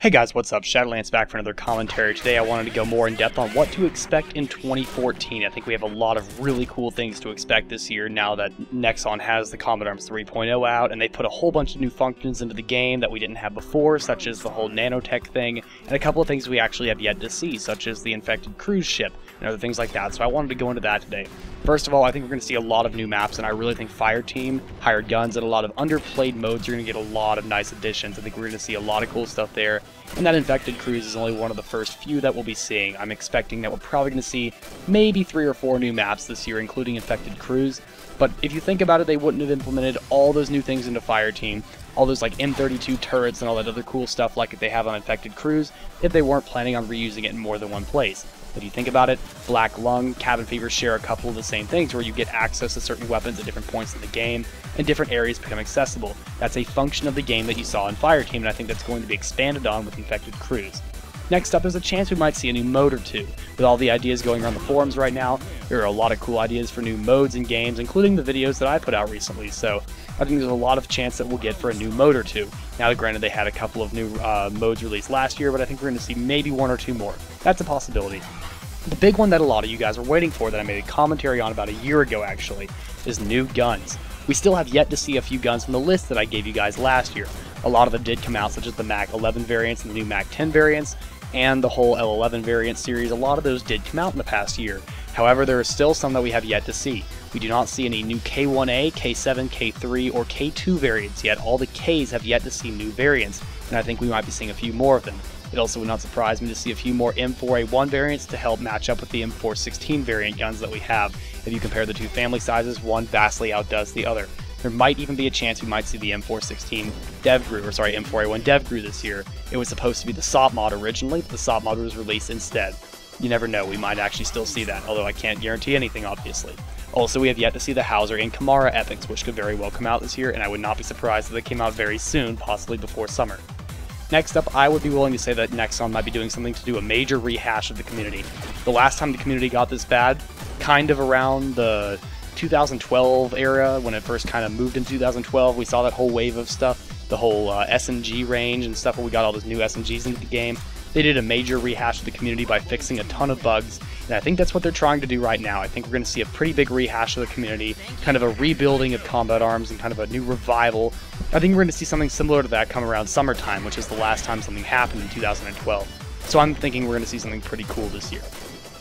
Hey guys, what's up? Shadowlands back for another commentary. Today I wanted to go more in depth on what to expect in 2014. I think we have a lot of really cool things to expect this year now that Nexon has the Combat Arms 3.0 out, and they put a whole bunch of new functions into the game that we didn't have before, such as the whole nanotech thing, and a couple of things we actually have yet to see, such as the infected cruise ship, and other things like that, so I wanted to go into that today. First of all, I think we're going to see a lot of new maps, and I really think Fireteam, Hired Guns, and a lot of underplayed modes are going to get a lot of nice additions. I think we're going to see a lot of cool stuff there, and that infected cruise is only one of the first few that we'll be seeing. I'm expecting that we're probably going to see maybe 3 or 4 new maps this year, including infected cruise, but if you think about it, they wouldn't have implemented all those new things into Fireteam, all those like M32 turrets and all that other cool stuff like they have on infected cruise, if they weren't planning on reusing it in more than one place. If you think about it, Black Lung, Cabin Fever share a couple of the same things where you get access to certain weapons at different points in the game, and different areas become accessible. That's a function of the game that you saw in Fireteam, and I think that's going to be expanded on with Infected Cruise. Next up, there's a chance we might see a new mode or two. With all the ideas going around the forums right now, there are a lot of cool ideas for new modes and games, including the videos that I put out recently, so I think there's a lot of chance that we'll get for a new mode or two. Now, granted, they had a couple of new modes released last year, but I think we're going to see maybe 1 or 2 more. That's a possibility. The big one that a lot of you guys are waiting for, that I made a commentary on about a year ago actually, is new guns. We still have yet to see a few guns from the list that I gave you guys last year. A lot of them did come out, such as the Mac 11 variants and the new Mac 10 variants, and the whole L11 variant series. A lot of those did come out in the past year. However, there are still some that we have yet to see. We do not see any new K1A, K7, K3, or K2 variants yet. All the Ks have yet to see new variants, and I think we might be seeing a few more of them. It also would not surprise me to see a few more M4A1 variants to help match up with the M416 variant guns that we have. If you compare the two family sizes, one vastly outdoes the other. There might even be a chance we might see the M416 M4A1 DevGru this year. It was supposed to be the SOP mod originally, but the SOP mod was released instead. You never know, we might actually still see that, although I can't guarantee anything, obviously. Also, we have yet to see the Hauser and Kamara epics, which could very well come out this year, and I would not be surprised if they came out very soon, possibly before summer. Next up, I would be willing to say that Nexon might be doing something to do a major rehash of the community. The last time the community got this bad, kind of around the 2012 era, when it first kind of moved in 2012, we saw that whole wave of stuff, the whole SMG range and stuff where we got all those new SMGs into the game. They did a major rehash of the community by fixing a ton of bugs, and I think that's what they're trying to do right now. I think we're going to see a pretty big rehash of the community, kind of a rebuilding of Combat Arms and kind of a new revival. I think we're going to see something similar to that come around summertime, which is the last time something happened in 2012. So I'm thinking we're going to see something pretty cool this year.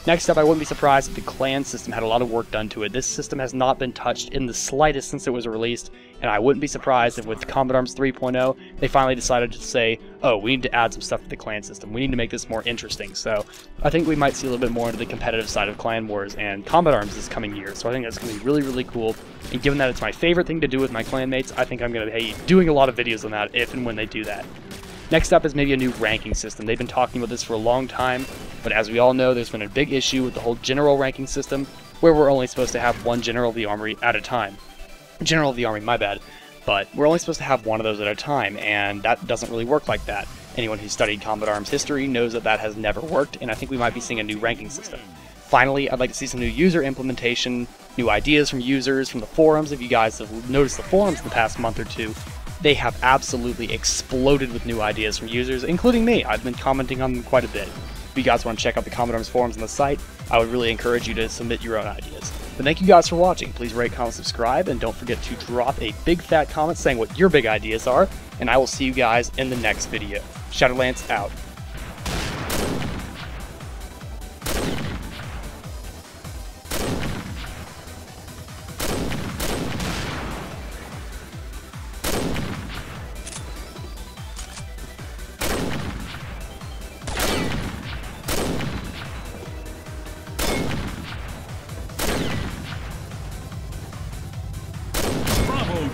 Next up, I wouldn't be surprised if the clan system had a lot of work done to it. This system has not been touched in the slightest since it was released, and I wouldn't be surprised if with Combat Arms 3.0, they finally decided to say, oh, we need to add some stuff to the clan system. We need to make this more interesting. So I think we might see a little bit more into the competitive side of Clan Wars and Combat Arms this coming year. So I think that's going to be really, really cool. And given that it's my favorite thing to do with my clanmates, I think I'm going to be doing a lot of videos on that if and when they do that. Next up is maybe a new ranking system. They've been talking about this for a long time, but as we all know, there's been a big issue with the whole general ranking system, where we're only supposed to have one General of the Army at a time. General of the Army, my bad. But we're only supposed to have one of those at a time, and that doesn't really work like that. Anyone who's studied Combat Arms history knows that that has never worked, and I think we might be seeing a new ranking system. Finally, I'd like to see some new user implementation, new ideas from users, from the forums. If you guys have noticed the forums in the past month or two, they have absolutely exploded with new ideas from users, including me. I've been commenting on them quite a bit. If you guys want to check out the Combat Arms forums on the site, I would really encourage you to submit your own ideas. But thank you guys for watching. Please rate, comment, subscribe, and don't forget to drop a big fat comment saying what your big ideas are, and I will see you guys in the next video. Shadowlands out.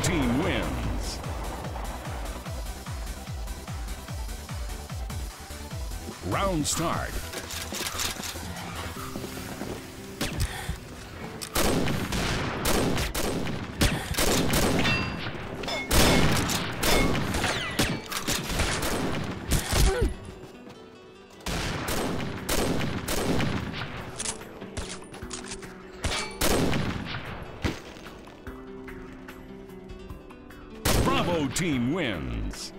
Team wins. Round start. Bravo team wins.